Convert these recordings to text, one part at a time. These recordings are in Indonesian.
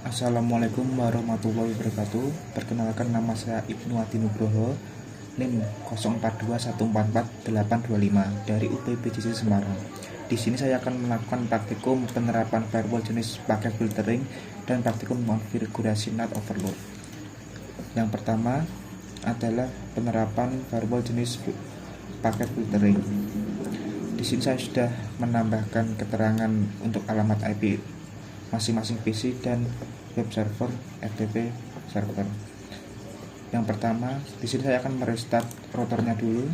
Assalamualaikum warahmatullahi wabarakatuh. Perkenalkan, nama saya Ibnu Adi Nugroho, NIM 0421448825 dari UPBJC Semarang. Di sini saya akan melakukan praktikum penerapan firewall jenis paket filtering dan praktikum konfigurasi NAT overload. Yang pertama adalah penerapan firewall jenis paket filtering. Di sini saya sudah menambahkan keterangan untuk alamat IP masing-masing PC dan web server FTP server. Yang pertama, di sini saya akan merestart routernya dulu.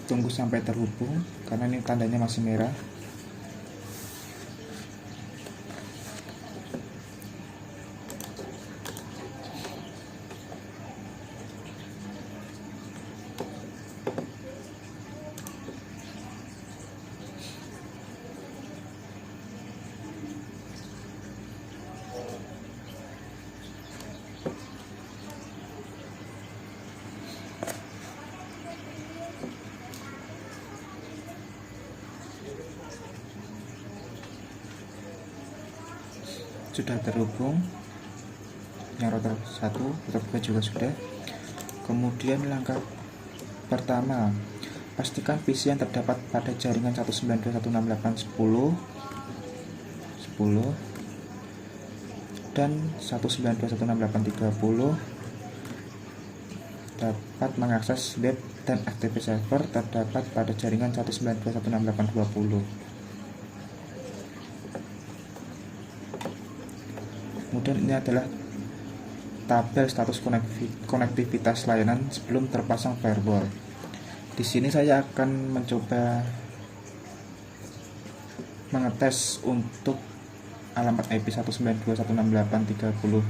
Tunggu sampai terhubung karena ini tandanya masih merah. Sudah terhubung, yang router 1, router 2 juga sudah. Kemudian langkah pertama, pastikan PC yang terdapat pada jaringan 192.168.10 dan 192.168.30 dapat mengakses web dan FTP server terdapat pada jaringan 192.168.20. Kemudian ini adalah tabel status konektivitas layanan sebelum terpasang firewall. Di sini saya akan mencoba mengetes untuk alamat IP 192.168.35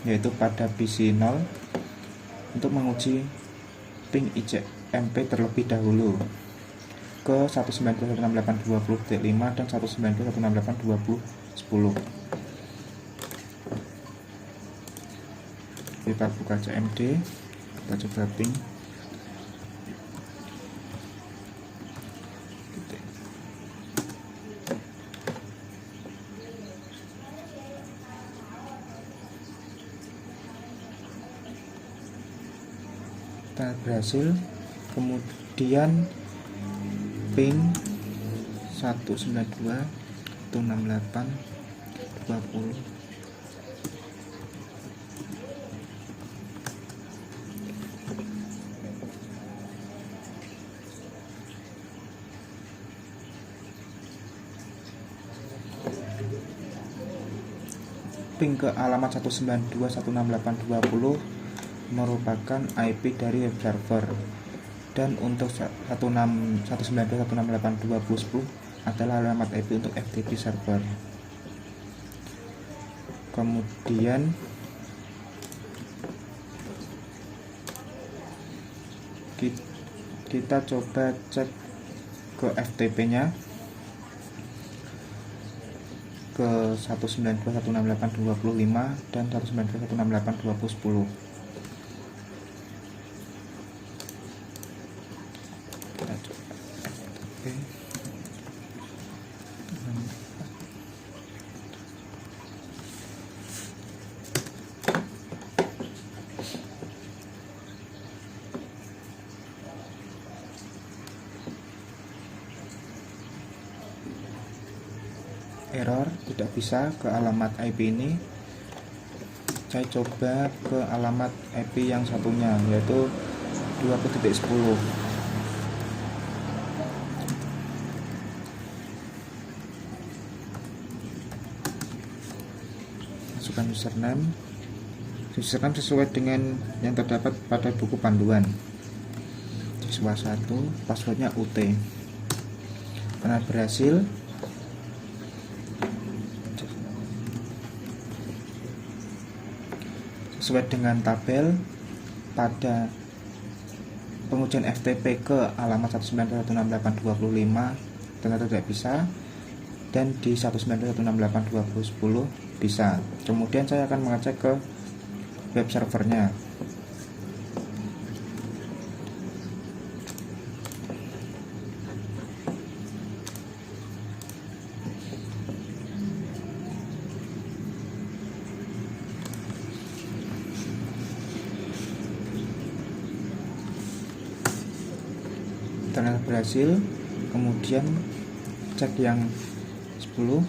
yaitu pada PC 0 untuk menguji ping ICMP terlebih dahulu ke 192.168.20.5 dan 192.168.20.10. Kita buka CMD, kita coba ping. Kita berhasil. Kemudian ping 192.168.20. Ping ke alamat 192.168.20 merupakan IP dari web server, dan untuk 192.168.20.10 adalah alamat IP untuk FTP server. Kemudian kita coba cek ke FTP nya ke 192.168.25 dan 192.168.20.10. Kita coba FTP. Error, tidak bisa ke alamat IP ini. Saya coba ke alamat IP yang satunya, yaitu 20.10. Masukkan username sesuai dengan yang terdapat pada buku panduan. Siswa 1, passwordnya UT. Karena berhasil, sesuai dengan tabel pada pengujian FTP ke alamat 192.168.25 ternyata tidak bisa, dan di 192.168.20.10 bisa. Kemudian saya akan mengecek ke web servernya. ternyata berhasil. Kemudian cek yang 10.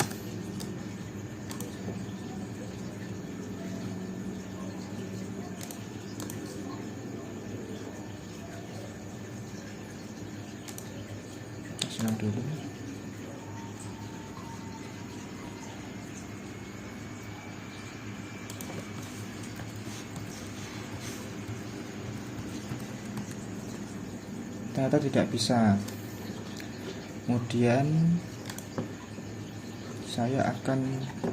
Senang dulu. Ternyata tidak bisa. Kemudian saya akan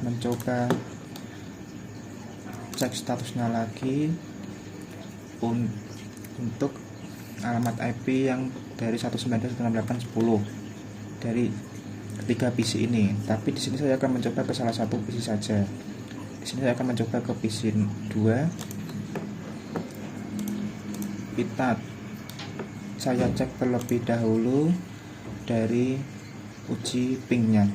mencoba cek statusnya lagi untuk alamat IP yang dari 192.168.10 dari ketiga PC ini. Tapi di sini saya akan mencoba ke salah satu PC saja. Di sini saya akan mencoba ke PC 2. Saya cek terlebih dahulu dari uji pingnya.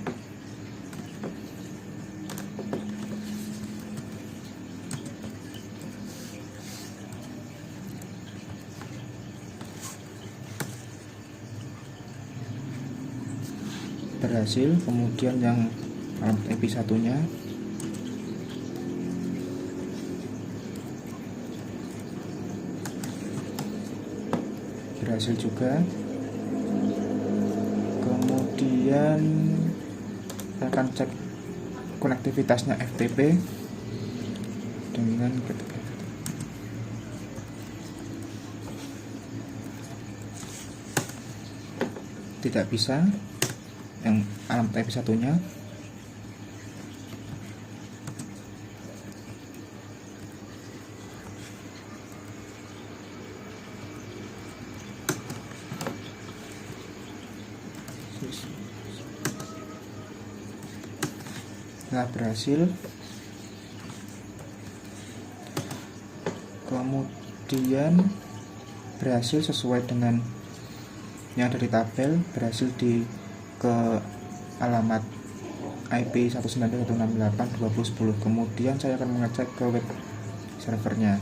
Berhasil. Kemudian yang alamat IP satunya berhasil juga. Kemudian saya akan cek konektivitasnya FTP dengan tidak bisa. Yang alamat IP satunya telah berhasil. Kemudian berhasil sesuai dengan yang ada di tabel, berhasil ke alamat IP 192.168.2010. Kemudian saya akan mengecek ke web servernya.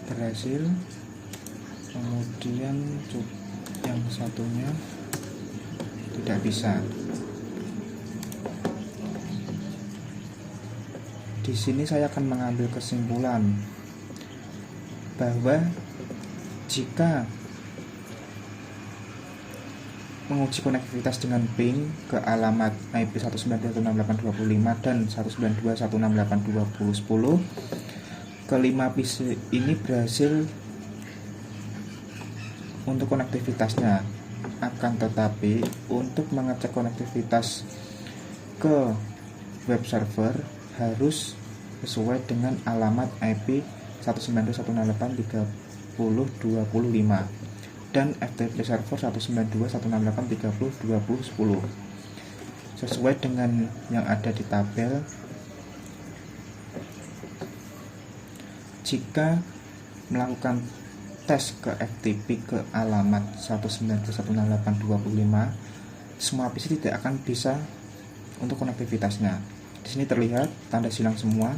Berhasil. Kemudian yang satunya tidak bisa. Di sini saya akan mengambil kesimpulan bahwa jika menguji konektivitas dengan ping ke alamat IP 192.168.25 dan 192.168.2010, kelima PC ini berhasil untuk konektivitasnya. Akan tetapi untuk mengecek konektivitas ke web server harus sesuai dengan alamat IP 192.168.30.25 dan FTP server 192.168.30.2010 sesuai dengan yang ada di tabel. Jika melakukan tes ke FTP ke alamat 192.168.25, semua PC tidak akan bisa untuk konektivitasnya. Di sini terlihat tanda silang semua,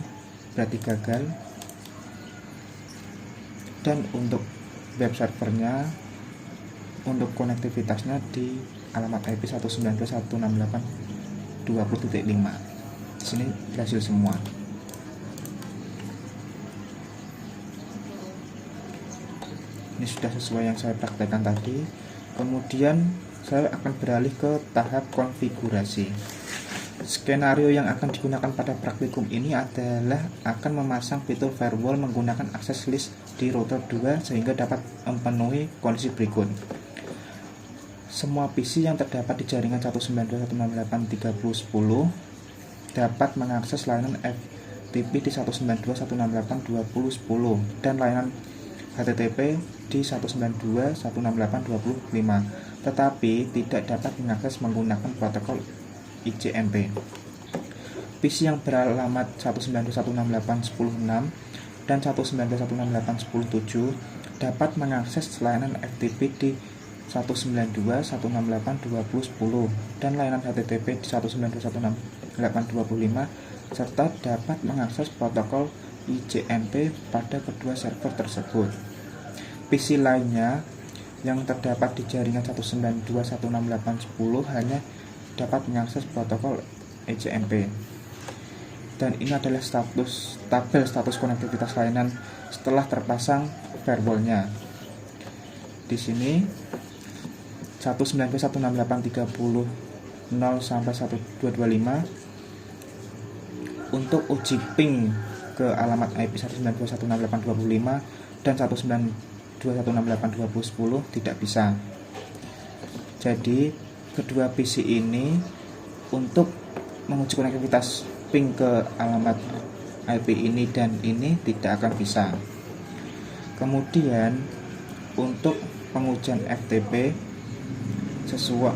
berarti gagal. Dan untuk web servernya, untuk konektivitasnya di alamat IP 192.168.20.5. Di sini berhasil semua. Ini sudah sesuai yang saya praktekkan tadi. Kemudian saya akan beralih ke tahap konfigurasi. Skenario yang akan digunakan pada praktikum ini adalah akan memasang fitur firewall menggunakan akses list di router 2 sehingga dapat memenuhi kondisi berikut. Semua PC yang terdapat di jaringan 192.168.30.10 dapat mengakses layanan FTP di 192.168.20.10 dan layanan HTTP di 192.168.20.5, tetapi tidak dapat mengakses menggunakan protokol ICMP. PC yang beralamat 192.168.10.6 dan 192.168.10.7 dapat mengakses layanan FTP di 192.168.20.10 dan layanan HTTP di 192.168.20.5 serta dapat mengakses protokol ICMP pada kedua server tersebut. PC lainnya yang terdapat di jaringan 192.168.10 hanya dapat mengakses protokol ICMP. Dan ini adalah tabel status konektivitas layanan setelah terpasang firewall-nya. Di sini 192.168.30.0 sampai 1225 untuk uji ping ke alamat IP 192.168.20.5 dan 192.168.20.10 tidak bisa. Jadi kedua PC ini untuk menguji konektivitas ping ke alamat IP ini dan ini tidak akan bisa. Kemudian untuk pengujian FTP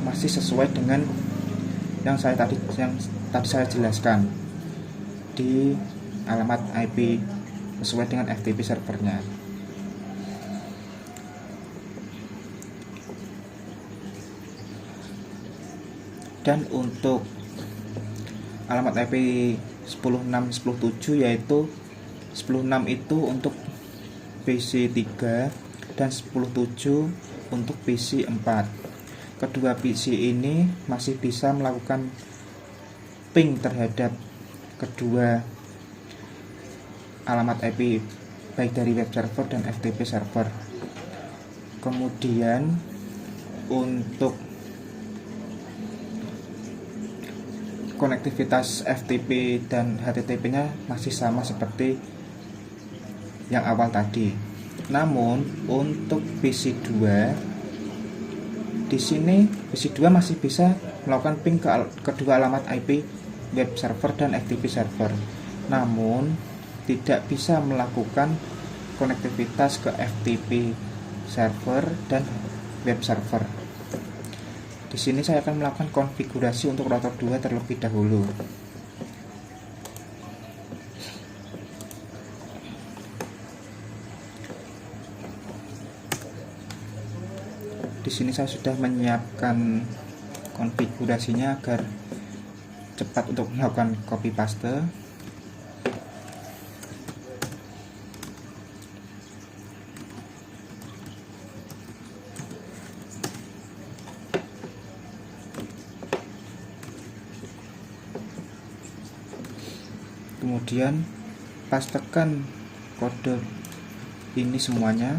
masih sesuai dengan yang tadi saya jelaskan di alamat IP sesuai dengan FTP servernya. Dan untuk alamat IP 10.6.10.7 yaitu 10.6 itu untuk PC 3 dan 10.7 untuk PC 4. Kedua PC ini masih bisa melakukan ping terhadap kedua alamat IP baik dari web server dan FTP server. Kemudian untuk konektivitas FTP dan HTTP-nya masih sama seperti yang awal tadi. Namun untuk PC 2 di sini PC 2 masih bisa melakukan ping ke kedua alamat IP web server dan FTP server. Namun tidak bisa melakukan konektivitas ke FTP server dan web server. Di sini saya akan melakukan konfigurasi untuk router 2 terlebih dahulu. Di sini saya sudah menyiapkan konfigurasinya agar cepat untuk melakukan copy paste. Kemudian pastekan kode ini semuanya.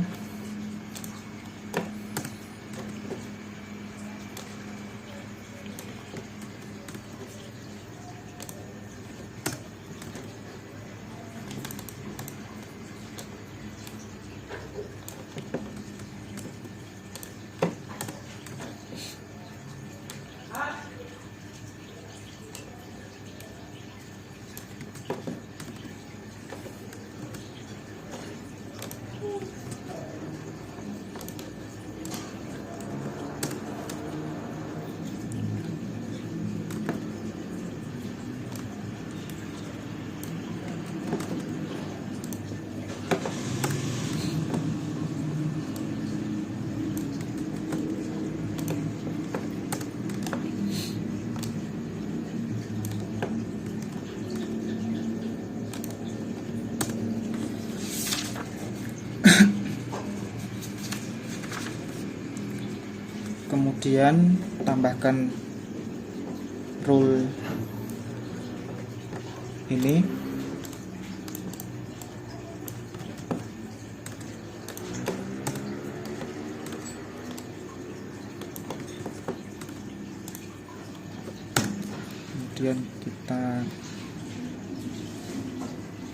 Kemudian tambahkan rule ini. Kemudian kita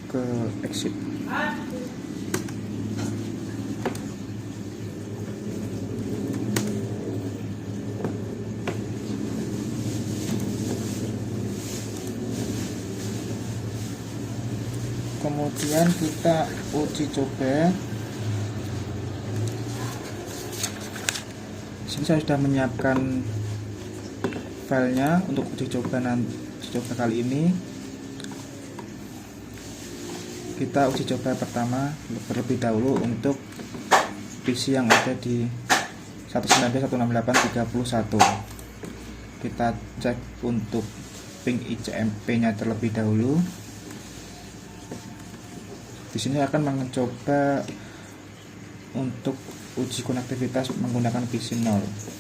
ke exit. Kemudian kita uji coba. Sini saya sudah menyiapkan filenya untuk uji coba kali ini. Kita uji coba pertama terlebih dahulu untuk PC yang ada di 192.168.31. Kita cek untuk ping ICMP nya terlebih dahulu. Di sini akan mencoba untuk uji konektivitas menggunakan PC 0.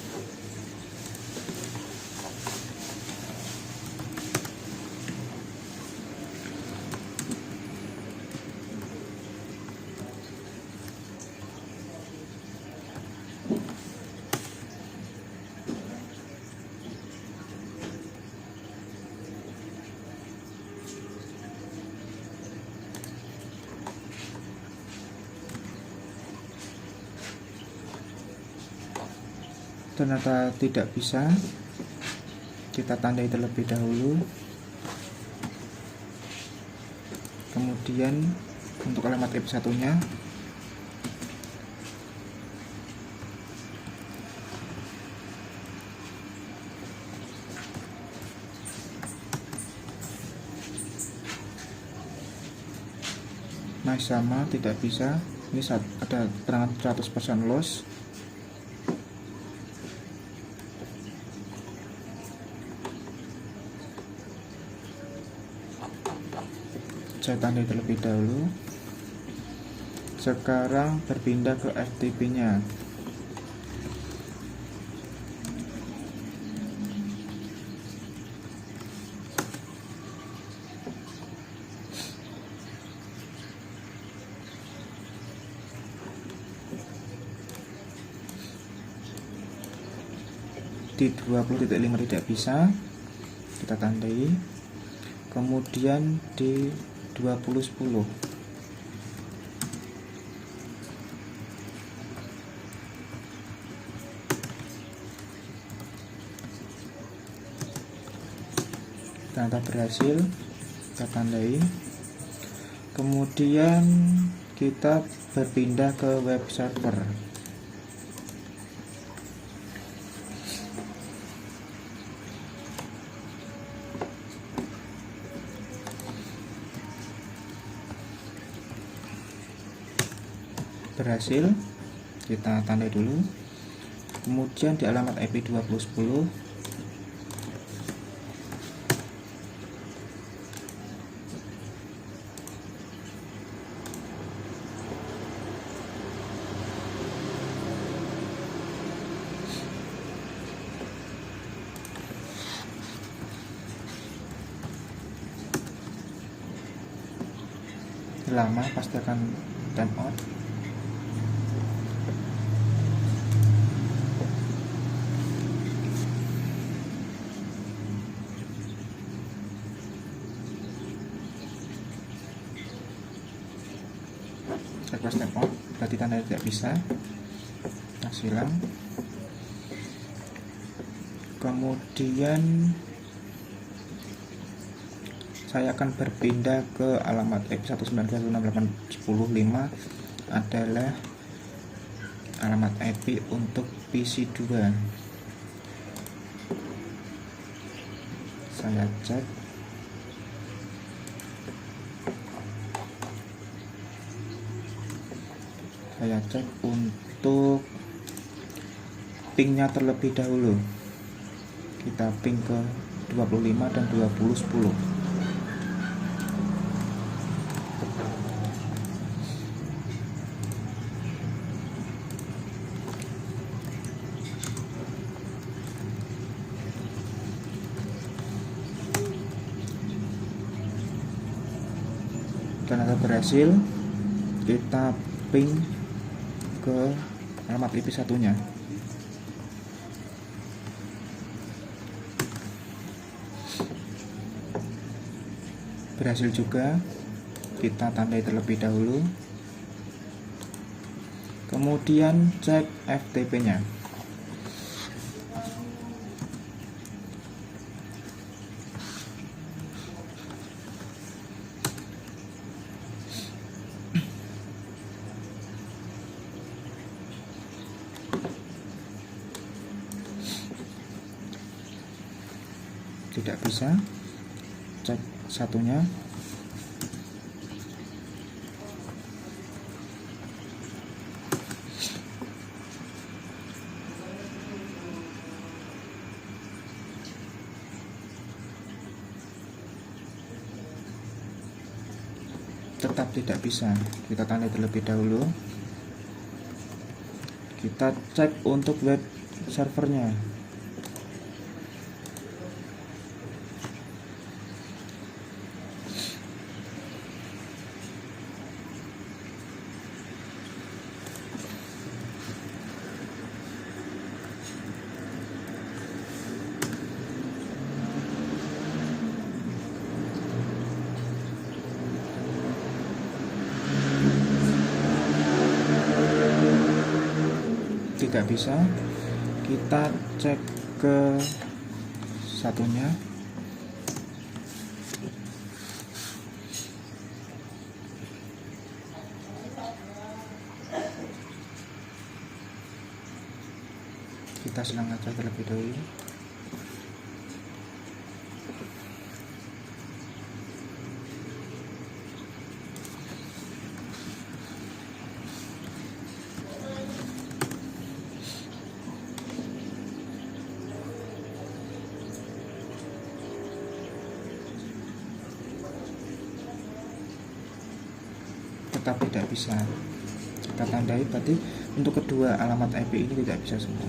Ternyata tidak bisa, kita tandai terlebih dahulu. Kemudian untuk alamat IP1 nya masih sama, tidak bisa. Ini ada keterangan 100% loss. Saya tandai terlebih dahulu. Sekarang berpindah ke FTP nya. Di 20.5 tidak bisa, kita tandai. Kemudian di 20.10 ternyata berhasil, kita tandai. Kemudian kita berpindah ke web server. Berhasil, kita tandai dulu. Kemudian di alamat IP 2010 lama, pasti akan time out. Request time out, berarti tanda tidak bisa, kita silang. Kemudian saya akan berpindah ke alamat IP 192.168.10.5 adalah alamat IP untuk PC 2. Saya cek. Saya cek untuk pingnya terlebih dahulu. Kita ping ke 25 dan 20.10. Ternyata berhasil, kita ping ke alamat IP satunya. Berhasil juga, kita tandai terlebih dahulu. Kemudian cek FTP nya. Tidak bisa, cek satunya. tetap tidak bisa. Kita tandai terlebih dahulu. Kita cek untuk web servernya. Tidak bisa. Kita cek ke satunya. Kita senang aja terlebih dahulu. Tetap tidak bisa. Kita tandai berarti untuk kedua alamat IP ini tidak bisa semua.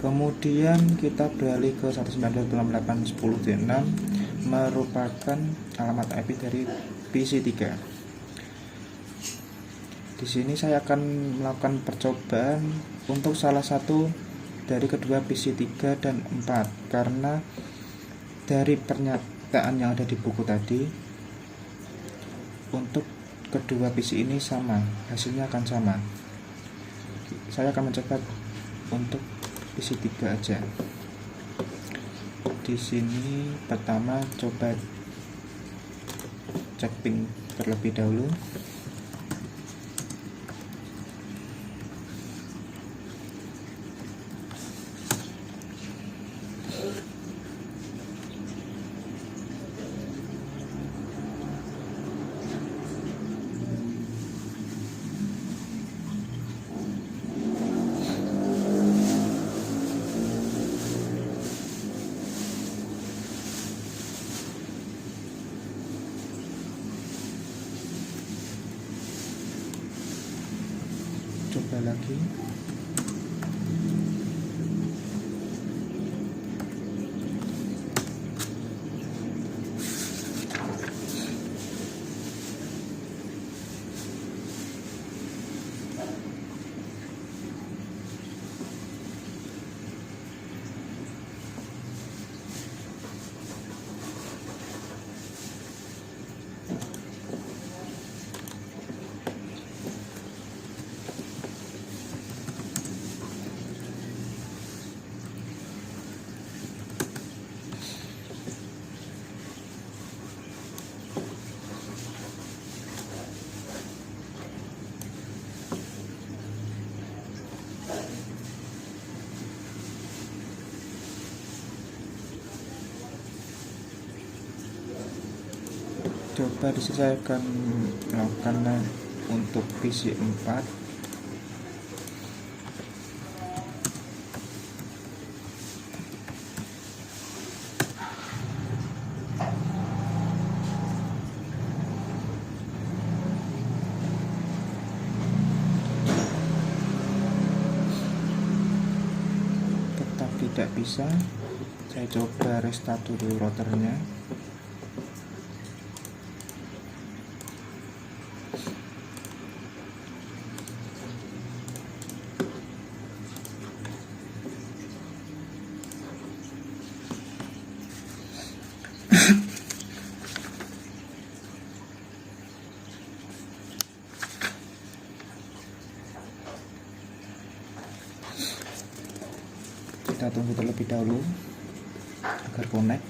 Kemudian kita beralih ke 192.168.10.6 merupakan alamat IP dari PC3. Di sini saya akan melakukan percobaan untuk salah satu dari kedua PC3 dan 4 karena dari pernyataan yang ada di buku tadi untuk kedua PC ini sama, hasilnya akan sama. Saya akan mencoba untuk PC3 aja. Di sini pertama coba cek ping terlebih dahulu. Coba lagi. Coba di sini saya akan melakukan untuk PC 4. Tetap tidak bisa. Saya coba restart dulu routernya. Kita tunggu terlebih dahulu agar connect.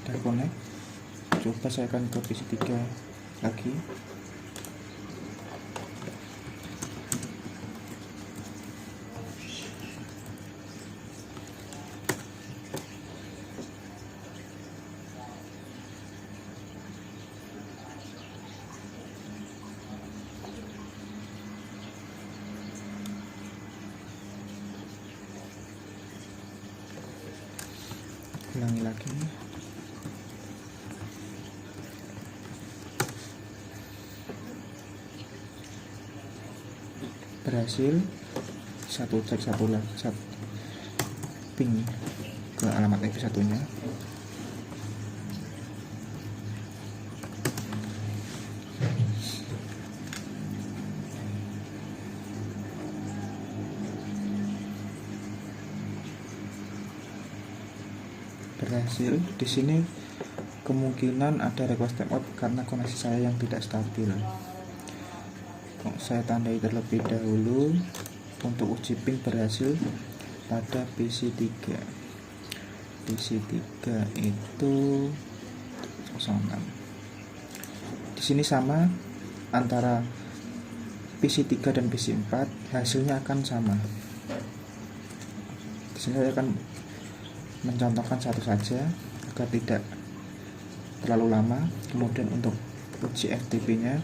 Sudah connect. Coba saya akan ke PC3 lagi. Ulangi lagi. Berhasil. Cek satu lagi, ping ke alamat IP satunya. Berhasil. Di sini kemungkinan ada request timeout karena koneksi saya yang tidak stabil. Saya tandai terlebih dahulu untuk uji ping berhasil pada PC3. PC3 itu 06. Di sini sama antara PC3 dan PC4, hasilnya akan sama. Di sini saya akan mencontohkan satu saja agar tidak terlalu lama. Kemudian untuk uji FTP-nya,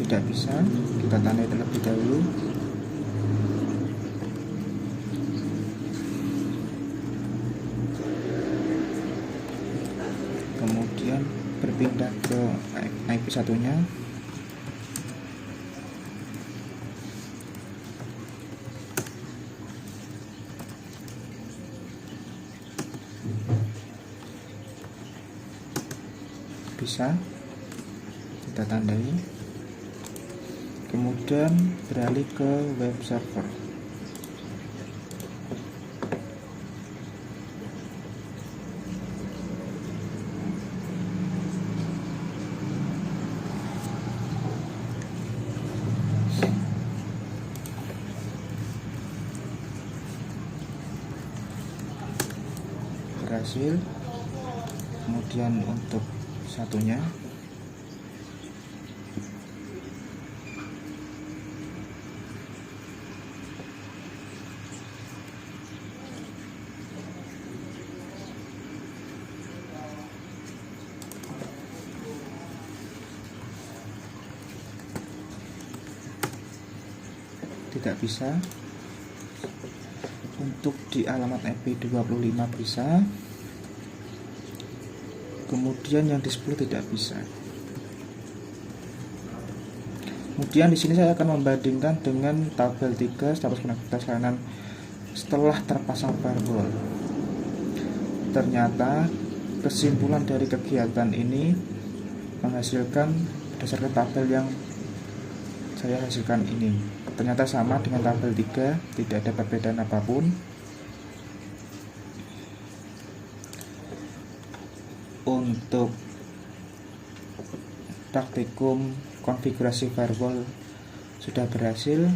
tidak bisa, kita tandai terlebih dahulu. Kemudian berpindah ke IP satunya. Bisa, kita tandai. Kemudian beralih ke web server. Berhasil. Kemudian untuk satunya tidak bisa. Untuk di alamat IP 25 bisa. Kemudian yang di 10 tidak bisa. Kemudian di sini saya akan membandingkan dengan tabel 3 status konektivitas layanan setelah terpasang firewall. Ternyata kesimpulan dari kegiatan ini menghasilkan berdasarkan tabel yang saya hasilkan ini. Ternyata sama dengan tabel 3, tidak ada perbedaan apapun. Untuk praktikum konfigurasi firewall sudah berhasil.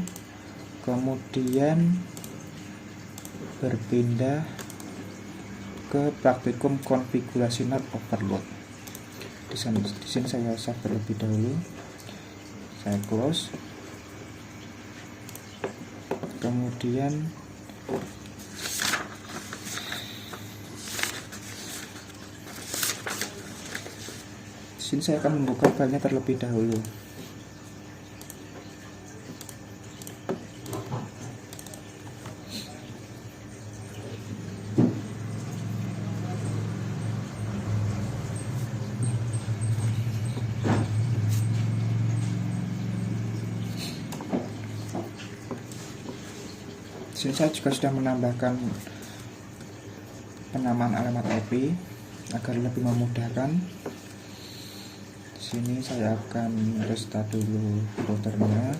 Kemudian berpindah ke praktikum konfigurasi NAT overload. Di sini saya save terlebih dahulu. Saya close. Kemudian di sini saya akan membuka filenya terlebih dahulu. Di sini saya juga sudah menambahkan penamaan alamat IP agar lebih memudahkan. Di sini saya akan restart dulu routernya.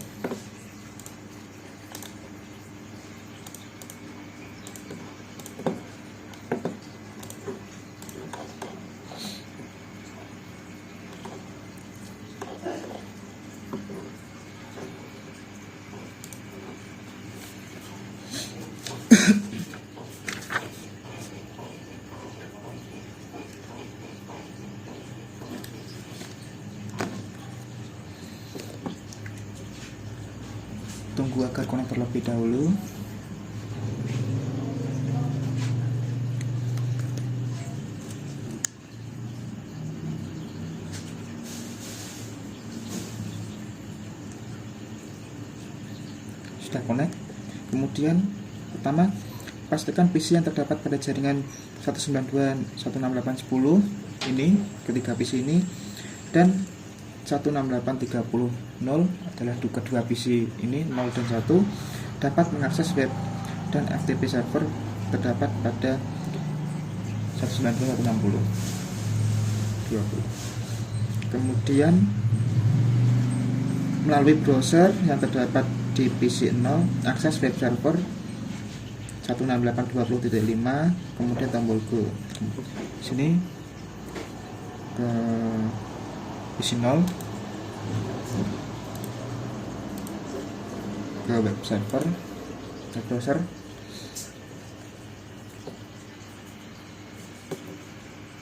Tunggu agar connect terlebih dahulu. sudah connect. Kemudian pertama, pastikan PC yang terdapat pada jaringan 192.168.10 ini, ketiga PC ini, dan 168.30.0 adalah kedua PC ini, 0 dan 1, dapat mengakses web dan FTP server terdapat pada 192.160.20. Kemudian melalui browser yang terdapat di PC 0, akses web server 168.20.5, kemudian tombol go. Sini ke PC 0, ke web server, ke browser.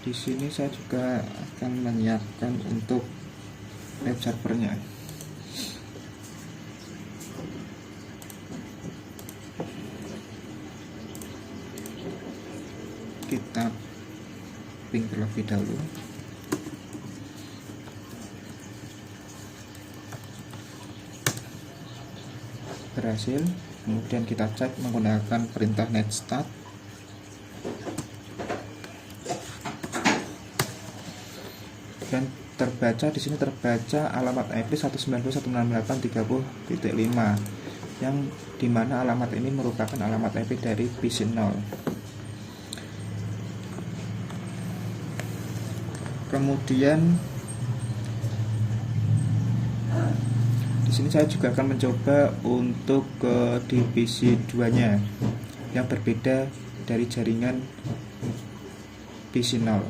Di sini saya juga akan menyiapkan untuk web servernya. Kita ping terlebih dahulu. Berhasil. Kemudian kita cek menggunakan perintah netstart. Dan terbaca di sini, terbaca alamat IP 192.168.30.5 yang dimana alamat ini merupakan alamat IP dari PC 0. Kemudian di sini saya juga akan mencoba untuk ke di PC 2-nya yang berbeda dari jaringan PC 0.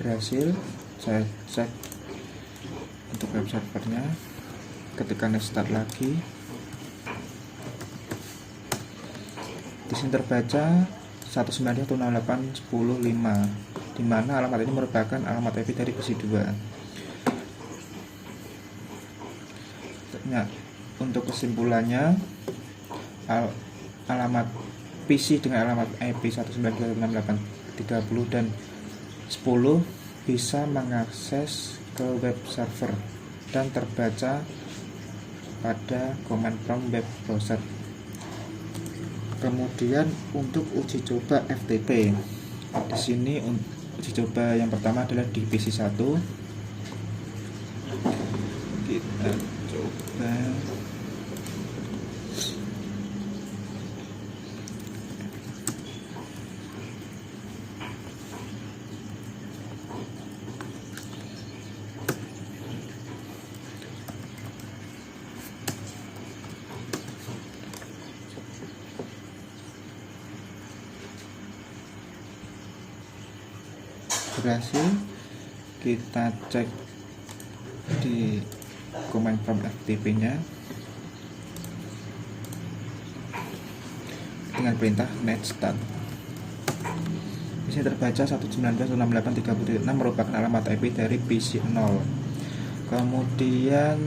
Berhasil. Saya cek untuk web servernya, ketika start lagi. Di sini terbaca 192.168.10.5, di mana alamat ini merupakan alamat IP dari PC 2. Nah, untuk kesimpulannya, alamat PC dengan alamat IP 192.168.30 dan 10 bisa mengakses ke web server dan terbaca pada command prompt web browser. Kemudian untuk uji coba FTP, di sini uji coba yang pertama adalah di PC 1. Kita coba berhasil. Kita cek di command prompt FTP nya dengan perintah netstart. Di sini terbaca 192.168.30.6 merupakan alamat IP dari PC 0. Kemudian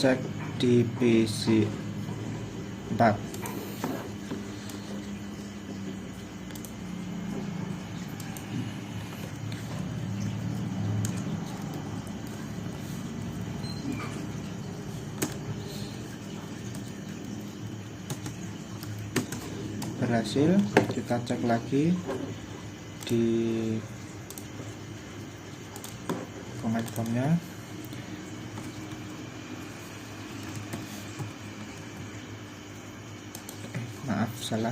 cek di PC 4. Berhasil. Kita cek lagi di command prompt-nya. Maaf, salah.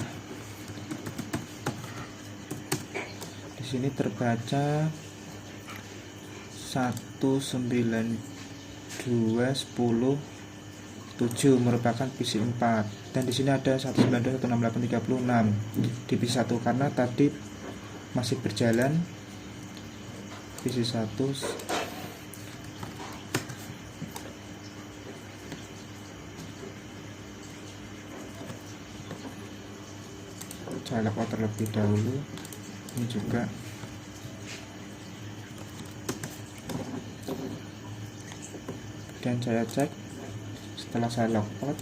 Di sini terbaca 192.10.7 merupakan PC 4. Dan di sini ada 192.168.30.6 di PC 1 karena tadi masih berjalan PC 1. saya logout terlebih dahulu. Ini juga dan saya cek setelah saya logout.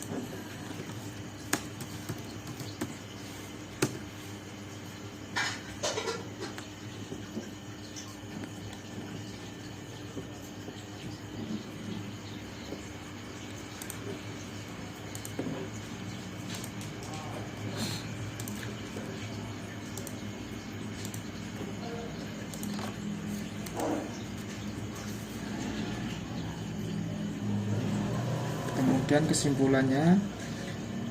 Kemudian kesimpulannya,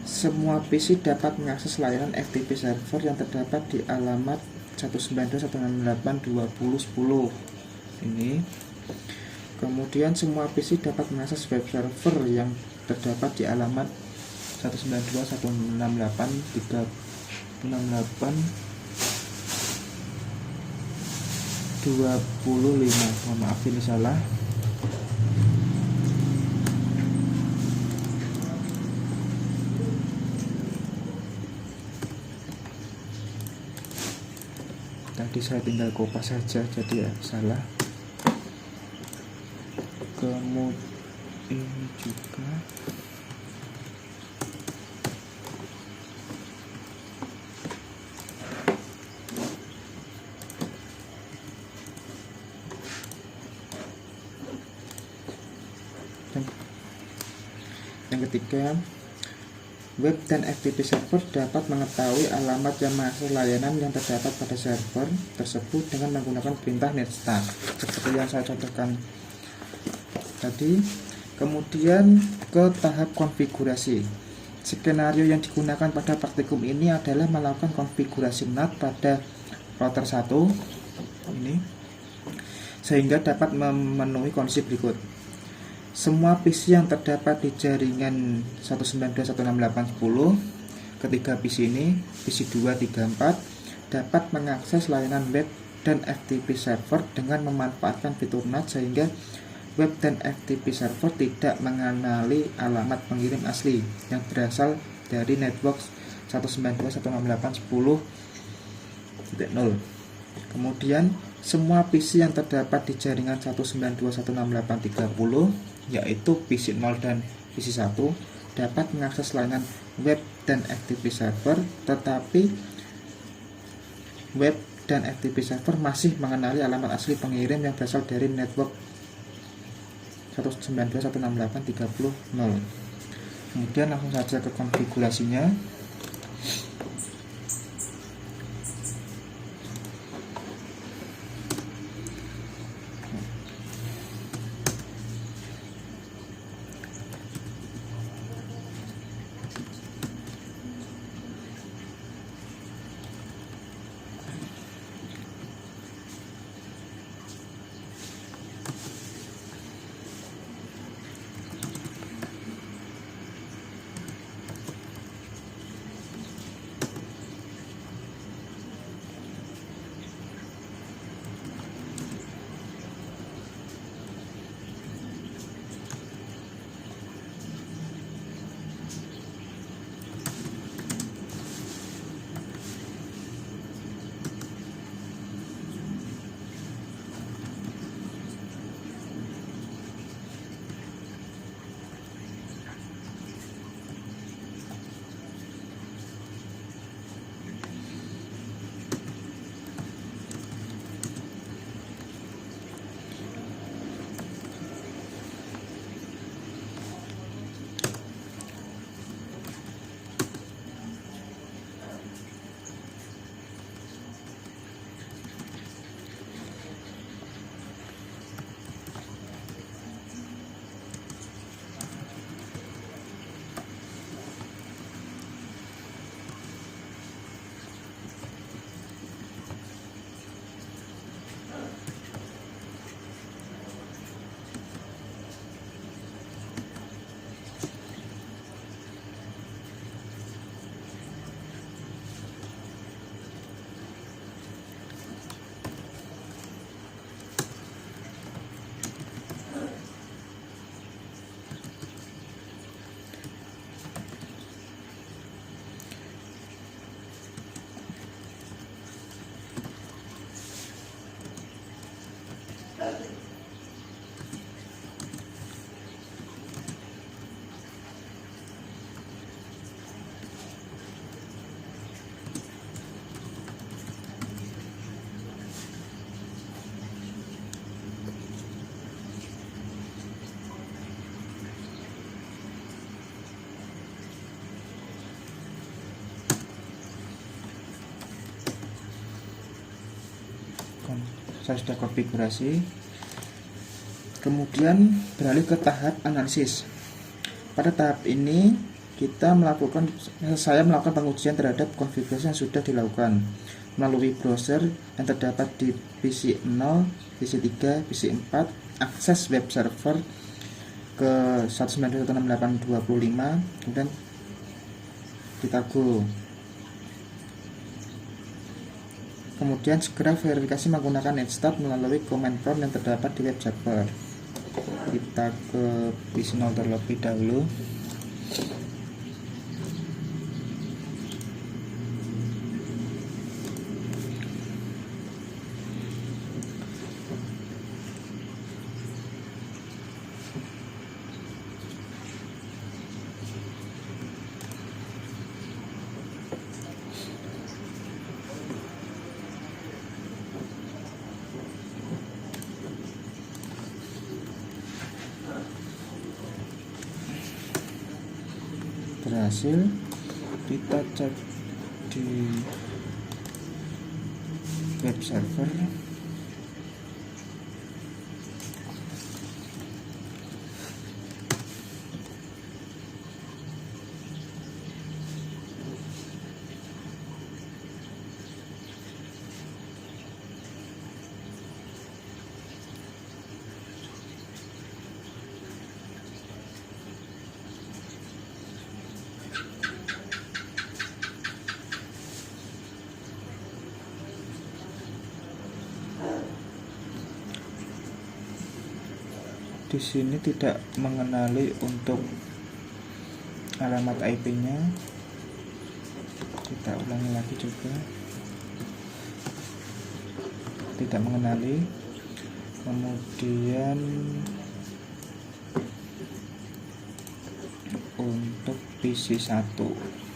semua PC dapat mengakses layanan FTP server yang terdapat di alamat 192.168.20.10 ini. Kemudian semua PC dapat mengakses web server yang terdapat di alamat 192.168.3.68.25. Maaf ini salah. Tadi saya tinggal kopas saja, jadi ya salah. Kemudian ini juga yang ketiga, web dan FTP server dapat mengetahui alamat yang mengakses layanan yang terdapat pada server tersebut dengan menggunakan perintah netstart seperti yang saya contohkan tadi. Kemudian ke tahap konfigurasi. Skenario yang digunakan pada praktikum ini adalah melakukan konfigurasi NAT pada router 1 ini sehingga dapat memenuhi kondisi berikut. Semua PC yang terdapat di jaringan 192.168.10 ketiga PC ini, PC 2, 3, 4 dapat mengakses layanan web dan FTP server dengan memanfaatkan fitur NAT sehingga web dan FTP server tidak mengenali alamat pengirim asli yang berasal dari network 192.168.10.0. Kemudian semua PC yang terdapat di jaringan 192.168.30 yaitu PC 0 dan PC 1 dapat mengakses layanan web dan FTP server, tetapi web dan FTP server masih mengenali alamat asli pengirim yang berasal dari network 192.168.30.0. Kemudian langsung saja ke konfigurasinya. saya sudah konfigurasi. Kemudian beralih ke tahap analisis. Pada tahap ini saya melakukan pengujian terhadap konfigurasi yang sudah dilakukan melalui browser yang terdapat di PC 0, PC 3, PC 4, akses web server ke 192.168.25, kemudian kita go. Kemudian segera verifikasi menggunakan netstat melalui command prompt yang terdapat di web server. Kita ke PC 0 terlebih dahulu. Berhasil. Kita cek di web server. Di sini tidak mengenali untuk alamat IP-nya. Kita ulangi lagi juga. Tidak mengenali. Kemudian untuk PC 1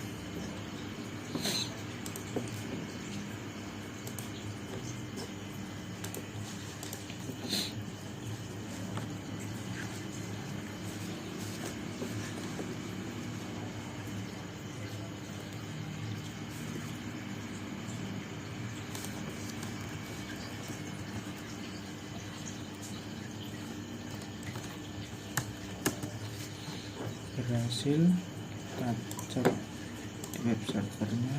berhasil. Kita cek di web servernya.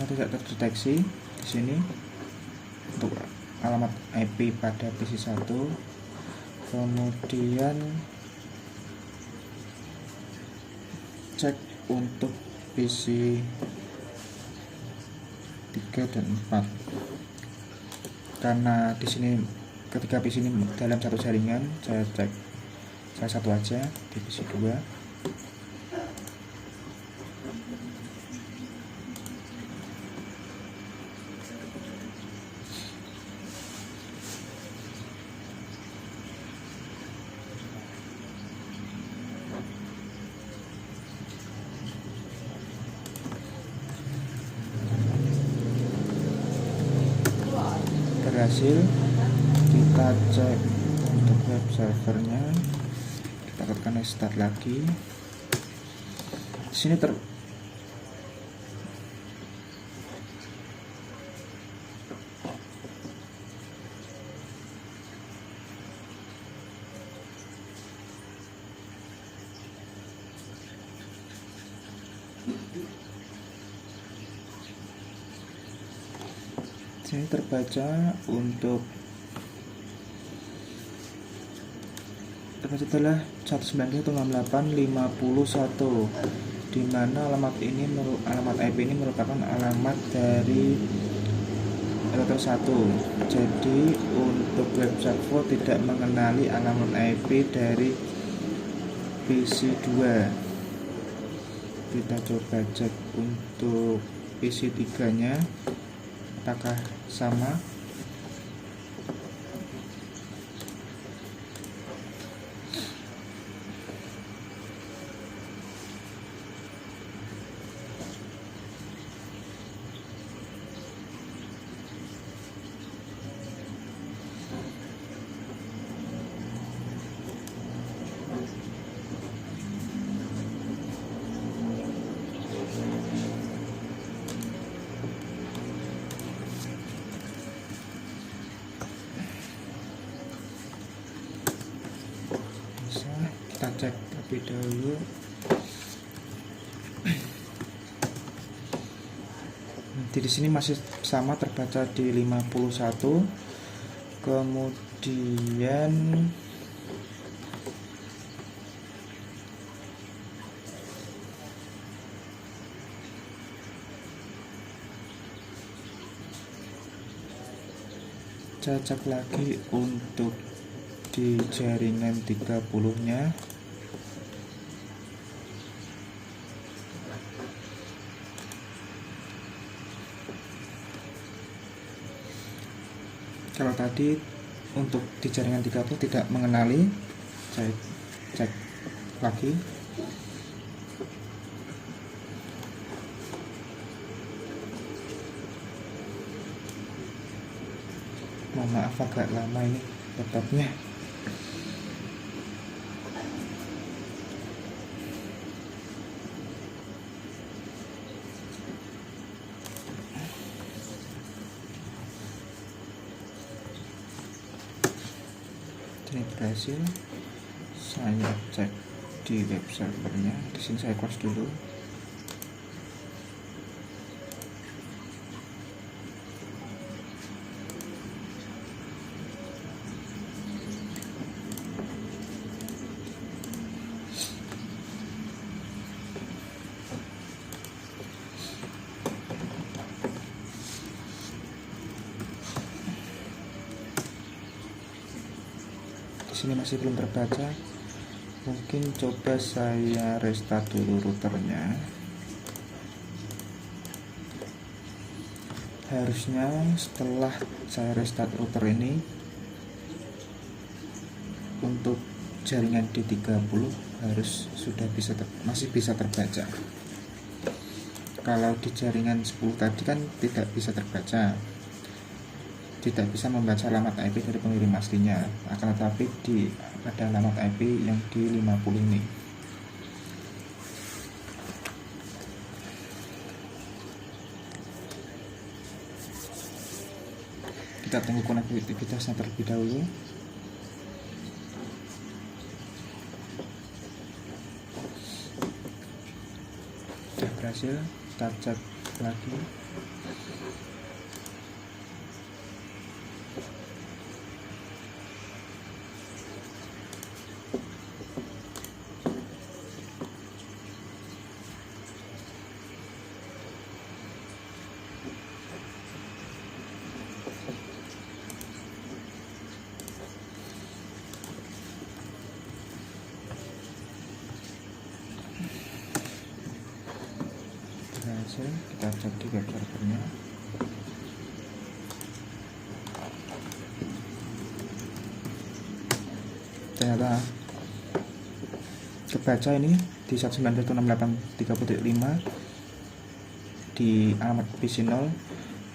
Tidak terdeteksi di sini untuk alamat IP pada PC 1. Kemudian cek untuk PC 3 dan 4. Karena di sini ketika PC ini dalam satu jaringan, saya cek salah satu aja di PC 2. Berhasil. Kita cek untuk web servernya, kita tekan start lagi. Di sini sini terbaca adalah 192.168.51, di mana alamat IP ini merupakan alamat dari router 1. Jadi untuk web server tidak mengenali alamat IP dari PC 2. Kita coba cek untuk PC 3 nya apakah sama. terlebih dahulu. Di sini masih sama terbaca di 51. Kemudian saya cek lagi untuk di jaringan 30-nya. Kalau tadi untuk di jaringan 30 tidak mengenali, saya cek lagi. Mohon maaf agak lama ini laptopnya. Ini berhasil. Saya cek di web servernya. Di sini saya close dulu. Di sini masih belum terbaca. Mungkin coba saya restart dulu routernya. Harusnya setelah saya restart router ini, untuk jaringan D30 harus sudah masih bisa terbaca. Kalau di jaringan 10 tadi kan tidak bisa terbaca, tidak bisa membaca alamat IP dari pengirim aslinya, akan tetapi ada alamat IP yang di 50 ini. Kita tunggu konektivitasnya terlebih dahulu. Sudah berhasil, kita cek lagi. Kita cek di web servernya. Ternyata kebaca ini di 192.168.3.5 di alamat PC 0.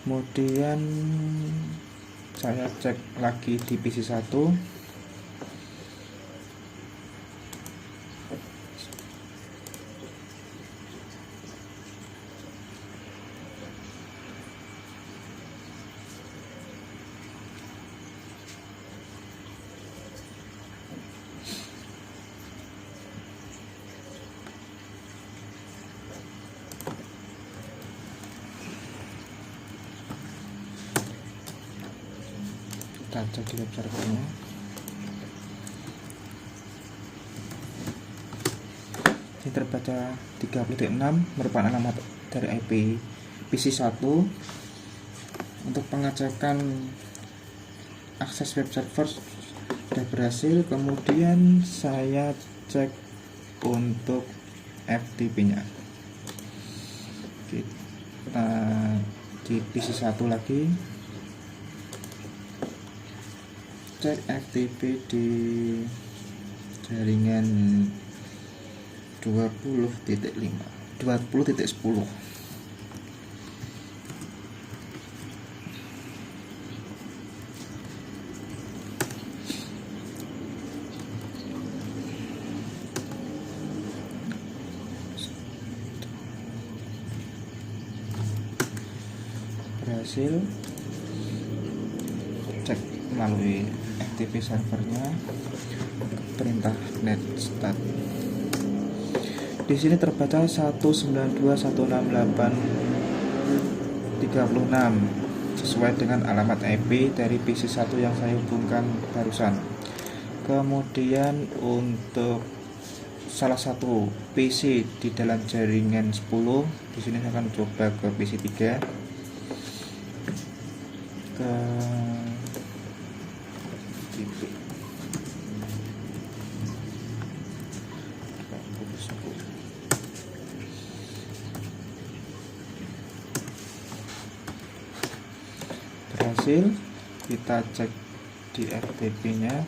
Kemudian saya cek lagi di PC 1. Kita cek di web servernya. Ini terbaca 30.6 merupakan alamat dari IP PC 1. Untuk pengecekan akses web server sudah berhasil. Kemudian saya cek untuk FTP nya. Kita di PC 1 lagi, cek FTP di jaringan 20.10. Berhasil. Cek melalui FTP servernya, perintah net start. Di sini terbaca 192.168.36 sesuai dengan alamat IP dari PC1 yang saya hubungkan barusan. Kemudian untuk salah satu PC di dalam jaringan 10, di sini saya akan coba ke PC3, ke titik berhasil. Kita cek di FTP nya.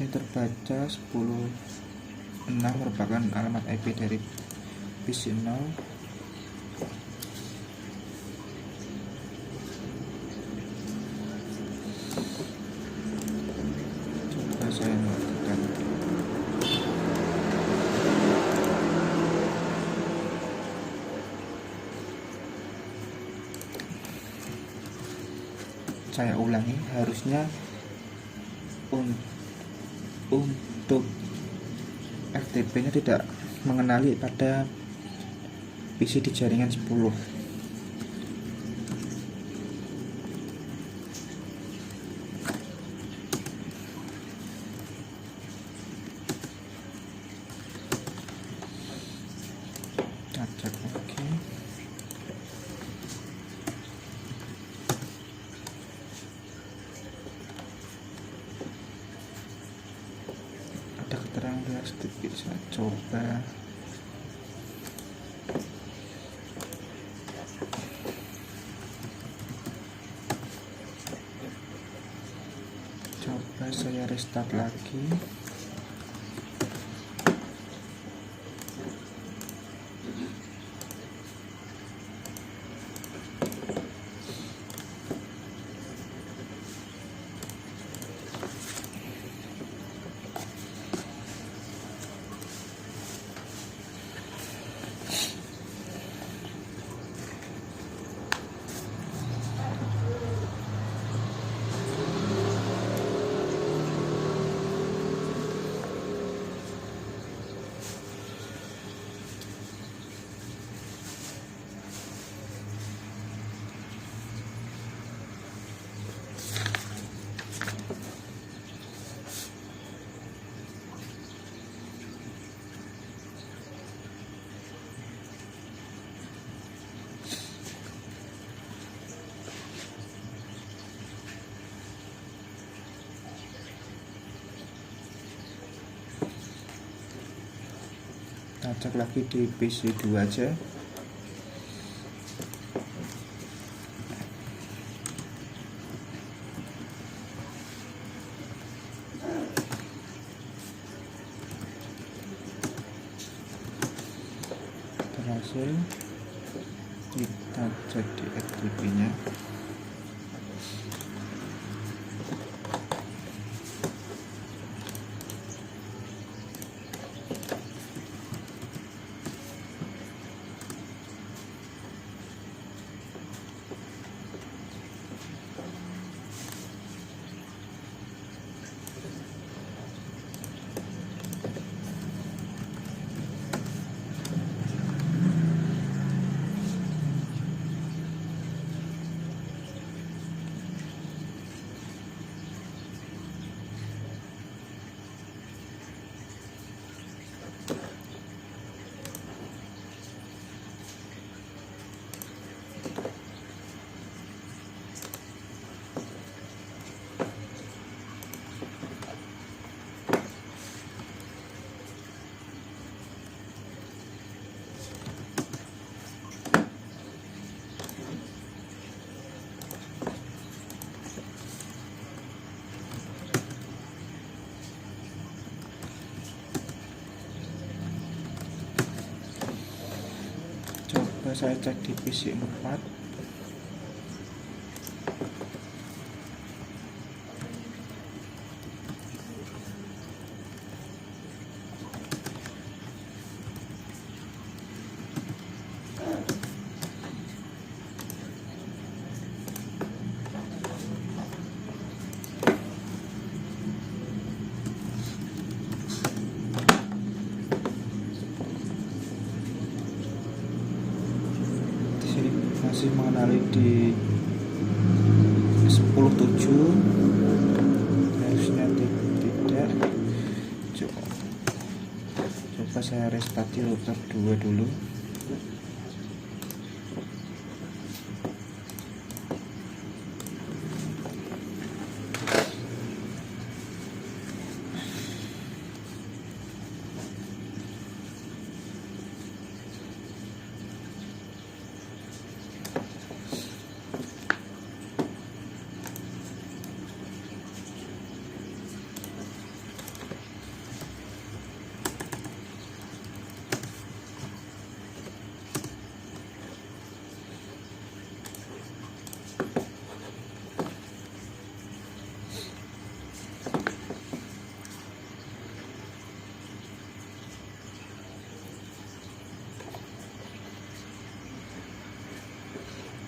Ini terbaca 10.6 merupakan alamat IP dari PC0. Coba saya melakukan saya ulangi, harusnya untuk FTP nya tidak mengenali pada PC di jaringan 10. Kita cek lagi. Ada keterangan sedikit, saya coba. Saya restart lagi. Kita cek lagi di PC2 aja. Berhasil. Kita cek di FTP nya. Coba saya cek di PC 4. Masih mengenali di 10.7, harusnya tidak. Coba saya restart di router 2 dulu.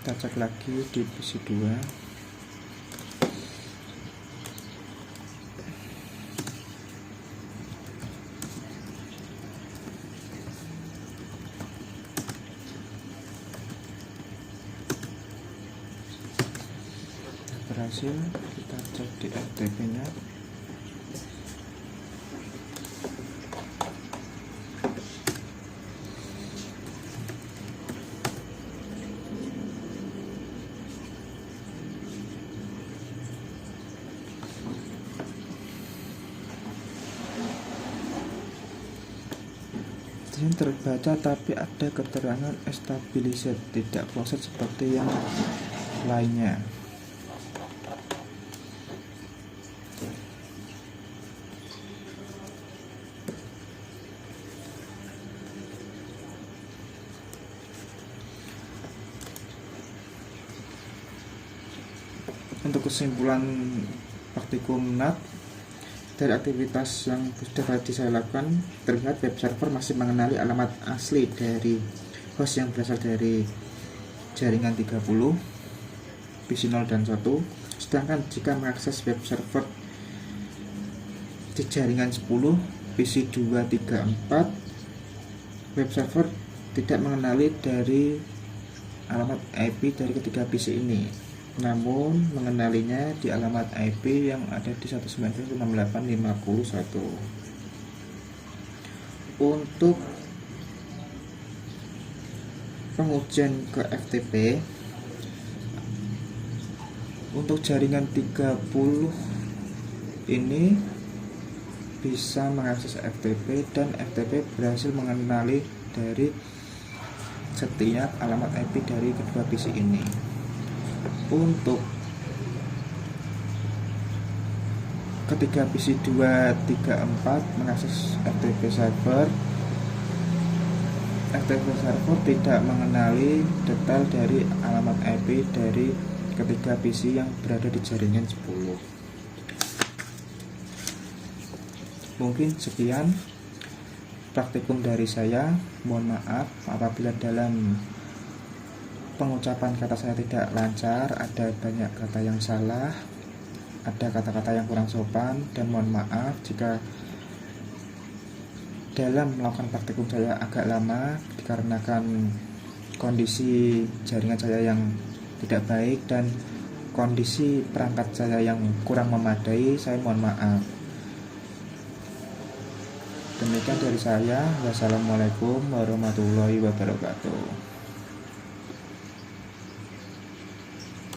Kita cek lagi di PC 2. Berhasil. Kita cek di FTP nya. Terbaca tapi ada keterangan stabilizer, tidak closed seperti yang lainnya. Untuk kesimpulan praktikum NAT, dari aktivitas yang sudah tadi saya lakukan, terlihat web server masih mengenali alamat asli dari host yang berasal dari jaringan 30, PC 0 dan 1. Sedangkan jika mengakses web server di jaringan 10, PC 2, 3, 4, web server tidak mengenali dari alamat IP dari ketiga PC ini, namun mengenalinya di alamat IP yang ada di 192.168.51. Untuk pengujian ke FTP, untuk jaringan 30 ini bisa mengakses FTP dan FTP berhasil mengenali dari setiap alamat IP dari kedua PC ini. Untuk ketiga PC 2, 3, 4 mengakses FTP server tidak mengenali detail dari alamat IP dari ketiga PC yang berada di jaringan 10. Mungkin sekian praktikum dari saya. Mohon maaf apabila dalam pengucapan kata saya tidak lancar, ada banyak kata yang salah, ada kata-kata yang kurang sopan, dan mohon maaf jika dalam melakukan praktikum saya agak lama dikarenakan kondisi jaringan saya yang tidak baik dan kondisi perangkat saya yang kurang memadai. Saya mohon maaf. Demikian dari saya. Wassalamualaikum warahmatullahi wabarakatuh.